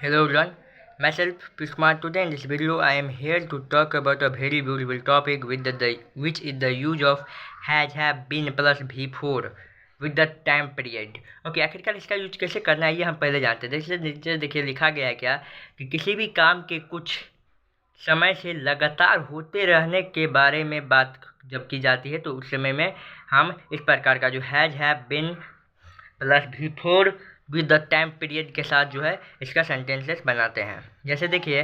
Hello everyone, myself Pishma. Today in this video I am here to talk about a very beautiful topic which is the use of has have been plus V4 with the time period. Okay आखिरकार इसका use कैसे करना है ये हम पहले जानते हैं। जैसे नीचे देखिए लिखा गया है क्या कि किसी भी काम के कुछ समय से लगातार होते रहने के बारे में बात जब की जाती है तो उस समय में हम इस प्रकार का जो has have been plus V4 with the time period के साथ जो है इसका सेंटेंसेस बनाते हैं। जैसे देखिए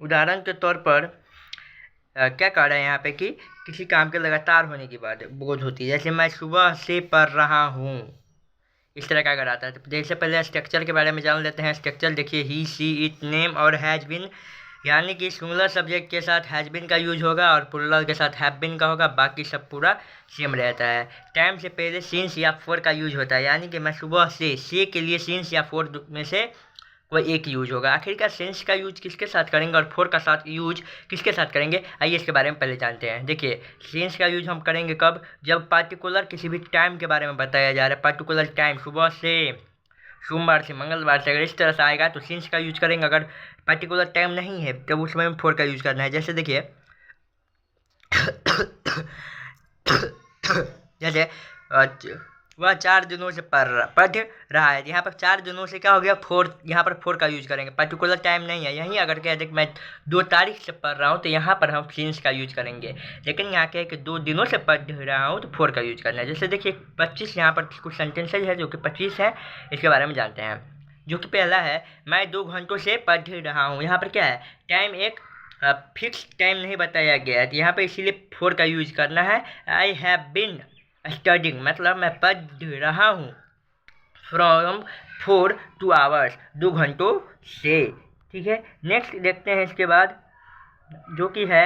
उदाहरण के तौर पर क्या कह रहा है यहाँ पे कि किसी काम के लगातार होने की बात बोझ होती है। जैसे मैं सुबह से पढ़ रहा हूँ, इस तरह का अगर आता है तो जैसे पहले स्ट्रक्चर के बारे में जान लेते हैं। स्ट्रक्चर देखिए ही सी इट नेम और हैज बिन, यानी कि सिंगुलर सब्जेक्ट के साथ हैज बिन का यूज होगा और प्लुरल के साथ हैव बिन का होगा, बाकी सब पूरा सेम रहता है। टाइम से पहले सिंस या फॉर का यूज होता है, यानी कि मैं सुबह से के लिए सिंस या फॉर में से कोई एक यूज होगा। आखिरकार सिंस का यूज किसके साथ करेंगे और फॉर का साथ यूज किसके साथ करेंगे, आइए इसके बारे में पहले जानते हैं। देखिए सिंस का यूज हम करेंगे कब, जब पार्टिकुलर किसी भी टाइम के बारे में बताया जा रहा है। पार्टिकुलर टाइम सुबह से, सोमवार से, मंगलवार से, अगर इस तरह से आएगा तो सिंस का यूज करेंगे। अगर पर्टिकुलर टाइम नहीं है तब उस समय में फॉर का यूज करना है। जैसे देखिए जैसे वह 4 दिनों से पढ़ रहा है, यहाँ पर 4 दिनों से क्या हो गया, फोर, यहाँ पर फोर का यूज करेंगे। पर्टिकुलर टाइम नहीं है। यहीं अगर कह दें मैं 2 तारीख से पढ़ रहा हूँ तो यहाँ पर हम सिंस का यूज करेंगे। लेकिन यहाँ क्या है कि 2 दिनों से पढ़ रहा हूँ तो फोर का यूज करना है। जैसे देखिए 25, यहाँ पर कुछ सेंटेंसेज है जो कि 25 है, इसके बारे में जानते हैं। जो कि पहला है, मैं 2 घंटों से पढ़ रहा हूँ। यहाँ पर क्या है, टाइम एक फिक्स टाइम नहीं बताया गया है, तो यहाँ पर इसीलिए फोर का यूज करना है। आई हैव बिन स्टडिंग, मतलब मैं पढ़ रहा हूँ फ्रॉम 4 2 आवर्स, 2 घंटों से। ठीक है, नेक्स्ट देखते हैं इसके बाद, जो कि है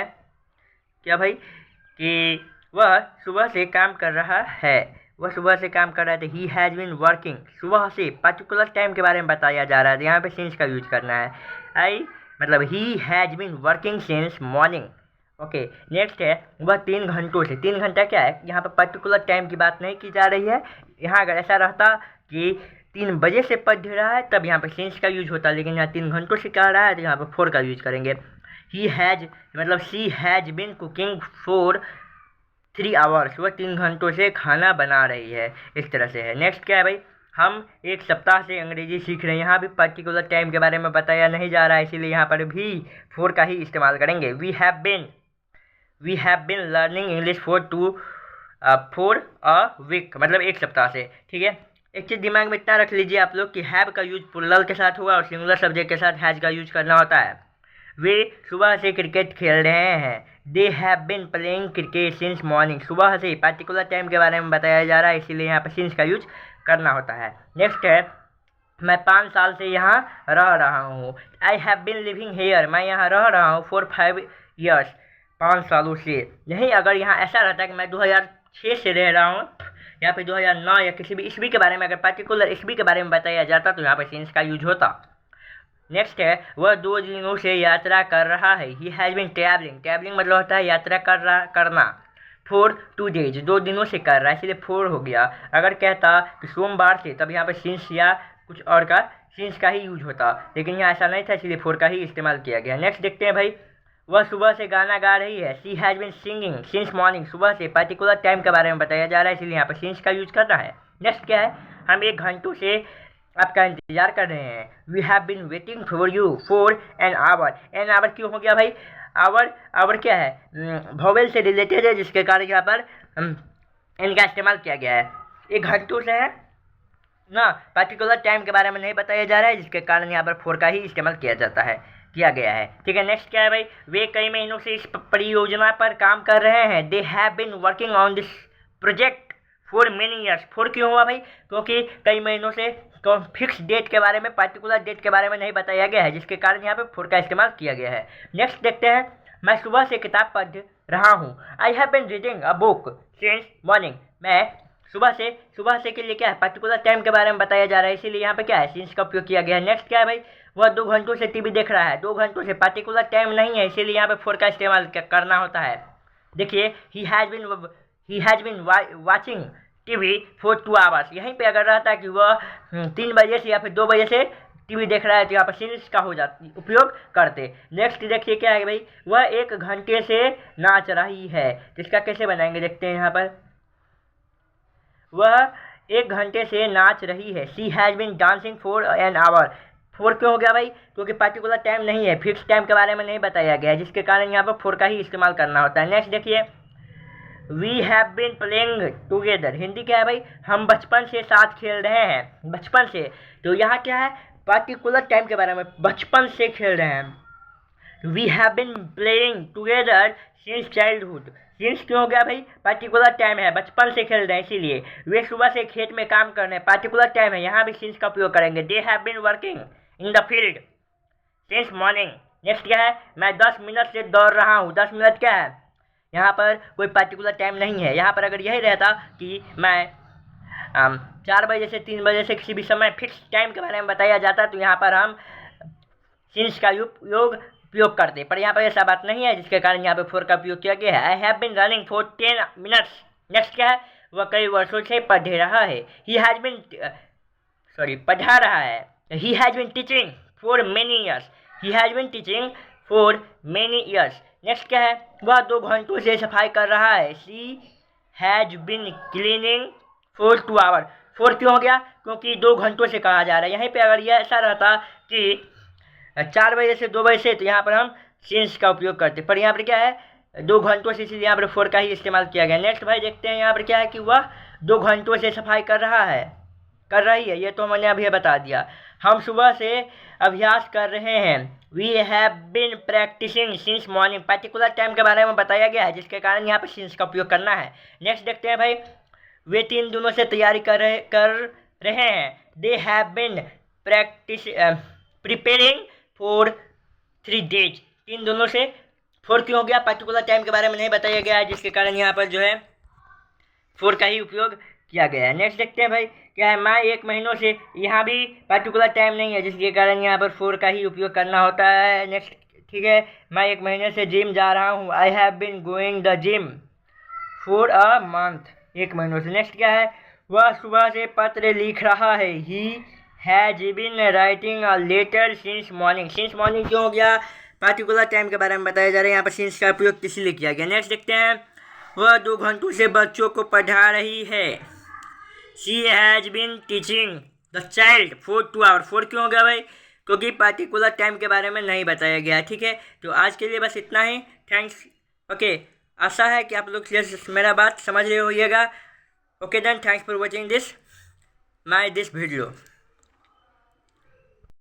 क्या भाई कि वह सुबह से काम कर रहा है। वह सुबह से काम कर रहा है, ही हैज़ बीन वर्किंग। सुबह से पर्टिकुलर टाइम के बारे में बताया जा रहा है, यहाँ पे सिंस का यूज करना है। आई मतलब he has been working since morning. Okay, next है वह 3 घंटों से। 3 घंटा क्या है, यहाँ पर पर्टिकुलर टाइम की बात नहीं की जा रही है। यहाँ अगर ऐसा रहता कि 3 बजे से पढ़ रहा है तब यहाँ पर सिंस का यूज होता, लेकिन यहाँ 3 घंटों से कह रहा है तो यहाँ पर फोर का यूज करेंगे। ही हैज़ मतलब she has been cooking for 3 hours, वह 3 घंटों से खाना बना रही है, इस तरह से है। नेक्स्ट क्या है भाई, हम 1 सप्ताह से अंग्रेजी सीख रहे हैं। यहाँ भी पर्टिकुलर टाइम के बारे में बताया नहीं जा रहा है, इसीलिए यहाँ पर भी फोर का ही इस्तेमाल करेंगे। We have been learning English for a week, मतलब 1 सप्ताह से। ठीक है, एक चीज़ दिमाग में इतना रख लीजिए आप लोग कि हैव का यूज प्लुरल के साथ हुआ और सिंगुलर सब्जेक्ट के साथ हैज का यूज करना होता है। वे सुबह से क्रिकेट खेल रहे हैं, they have been playing cricket since morning. सुबह से पर्टिकुलर टाइम के बारे में बताया जा रहा है, इसीलिए यहाँ पर सिंस का यूज करना होता है। नेक्स्ट है, मैं 5 साल से यहाँ रह रहा हूँ। I have been living here, मैं यहाँ रह रहा हूँ फॉर 5 ईयर्स, 5 सालों से। यही अगर यहाँ ऐसा रहता है कि मैं 2006 से रह रहा हूँ या फिर 2009 या किसी भी ईस्वी के बारे में, अगर पर्टिकुलर ईस्वी के बारे में बताया जाता तो यहाँ पर सिंस का यूज होता। नेक्स्ट है, वह 2 दिनों से यात्रा कर रहा है। ही हैज़ बिन ट्रैवलिंग मतलब होता है यात्रा करना। फॉर 2 डेज, 2 दिनों से कर रहा है, इसलिए फोर हो गया। अगर कहता कि सोमवार से, तब यहाँ पर सिंस या कुछ और का सिंस का ही यूज होता, लेकिन यहाँ ऐसा नहीं था, इसलिए फोर का ही इस्तेमाल किया गया। नेक्स्ट देखते हैं भाई, वह सुबह से गाना गा रही है। She has been singing since morning, सुबह से पर्टिकुलर टाइम के बारे में बताया जा रहा है, इसलिए यहाँ पर सिंस का यूज करना है। नेक्स्ट क्या है, हम 1 घंटों से आपका इंतजार कर रहे हैं। We have been waiting for you for an hour. An hour क्यों हो गया भाई, आवर क्या है, वोवेल से रिलेटेड है, जिसके कारण यहाँ पर एन का इस्तेमाल किया गया है। 1 घंटों से है ना, पर्टिकुलर टाइम के बारे में नहीं बताया जा रहा है, जिसके कारण यहाँ पर फोर का ही इस्तेमाल किया गया है। ठीक है, नेक्स्ट क्या है भाई, वे कई महीनों से इस परियोजना पर काम कर रहे हैं। They have been working on this project for many years. Four क्यों हुआ भाई, क्योंकि कई महीनों से तो फिक्स डेट के बारे में, पर्टिकुलर डेट के बारे में नहीं बताया गया है, जिसके कारण यहाँ पे फोर का इस्तेमाल किया गया है। नेक्स्ट देखते हैं, मैं सुबह से किताब पढ़ रहा हूँ। I have been reading a book since morning. मैं सुबह से के लिए क्या है, पर्टिकुलर टाइम के बारे में बताया जा रहा है, इसीलिए यहाँ पे क्या है, सिंस का उपयोग किया गया है। नेक्स्ट क्या है भाई, वह 2 घंटों से टीवी देख रहा है। 2 घंटों से पर्टिकुलर टाइम नहीं है, इसीलिए यहाँ पे फोर का इस्तेमाल करना होता है। देखिए he has been watching TV for 2 hours. यहीं पे अगर रहता है कि वह 3 बजे से या फिर 2 बजे से टीवी देख रहा है तो यहाँ पर सिंस का हो जाती उपयोग करते। नेक्स्ट देखिए क्या है भाई, वह 1 घंटे से नाच रही है, जिसका कैसे बनाएंगे देखते हैं यहाँ पर। वह 1 घंटे से नाच रही है, she has been dancing for an hour. 4 क्यों हो गया भाई, क्योंकि पर्टिकुलर टाइम नहीं है, फिक्स टाइम के बारे में नहीं बताया गया है, जिसके कारण यहाँ पर 4 का ही इस्तेमाल करना होता है। नेक्स्ट देखिए, we have been playing together, Hindi क्या है भाई, हम बचपन से साथ खेल रहे हैं, बचपन से। तो यहाँ क्या है, पर्टिकुलर टाइम के बारे में, बचपन से खेल रहे हैं। We have been playing together since childhood, since क्यों हो गया भाई, पर्टिकुलर टाइम है, बचपन से खेल रहे हैं इसीलिए। वे सुबह से खेत में काम कर रहे हैं, पर्टिकुलर टाइम है, यहाँ भी सिंस का उपयोग करेंगे। They have been working in the field since morning. Next क्या है, मैं 10 मिनट से दौड़ रहा हूँ, 10 मिनट क्या है, यहाँ पर कोई पर्टिकुलर टाइम नहीं है। यहाँ पर अगर यही रहता कि मैं 4 बजे से 3 बजे से किसी भी समय फिक्स टाइम के बारे में बताया जाता, तो यहाँ पर हम सिंस का उपयोग करते, पर यहाँ पर ऐसा बात नहीं है, जिसके कारण यहाँ पे 4 का उपयोग किया गया है। I have been running for 10 minutes. Next क्या है, वह कई वर्षों से पढ़ रहा है, ही हैज़ बीन पढ़ा रहा है। He has been teaching for many years, he has been teaching for many years. Next क्या है, वह 2 घंटों से सफाई कर रहा है, she has been cleaning for 2 hour. 4 क्यों हो गया, क्योंकि 2 घंटों से कहा जा रहा है। यहीं पे अगर यह ऐसा रहता कि 4 बजे से 2 बजे से, तो यहाँ पर हम सिंस का उपयोग करते, पर यहाँ पर क्या है, 2 घंटों से, इसलिए यहाँ पर 4 का ही इस्तेमाल किया गया। नेक्स्ट भाई देखते हैं यहाँ पर क्या है कि वह 2 घंटों से सफाई कर रही है, ये तो मैंने अभी बता दिया। हम सुबह से अभ्यास कर रहे हैं, we have been practising since morning, particular time के बारे में बताया गया है, जिसके कारण यहाँ पर सिंस का उपयोग करना है। नेक्स्ट देखते हैं भाई, वे 3 दिनों से तैयारी कर रहे हैं, they have been preparing for 3 days, 3 दिनों से। 4 क्यों हो गया, पर्टिकुलर टाइम के बारे में नहीं बताया गया है, जिसके कारण यहाँ पर जो है 4 का ही उपयोग किया गया है। नेक्स्ट देखते हैं भाई क्या है, मैं 1 महीनों से, यहाँ भी पर्टिकुलर टाइम नहीं है, जिसके कारण यहाँ पर 4 का ही उपयोग करना होता है। नेक्स्ट ठीक है, मैं 1 महीने से जिम जा रहा हूँ, I have been going the gym for a month, 1 महीनों से। नेक्स्ट क्या है, वह सुबह से पत्र लिख रहा है, he has been writing a letter since morning. Since morning क्यों हो गया, पर्टिकुलर टाइम के बारे में बताया जा रहा है, यहाँ पर सिंस का उपयोग किसी लिए किया गया। नेक्स्ट देखते हैं, वह 2 घंटों से बच्चों को पढ़ा रही है, she has been teaching the child for 2 hour. 4 क्यों हो गया भाई, क्योंकि पर्टिकुलर टाइम के बारे में नहीं बताया गया। ठीक है, तो आज के लिए बस इतना ही, थैंक्स। ओके, आशा है कि आप लोग मेरा बात समझ रहे होइएगा। Okay then, thanks for watching this video.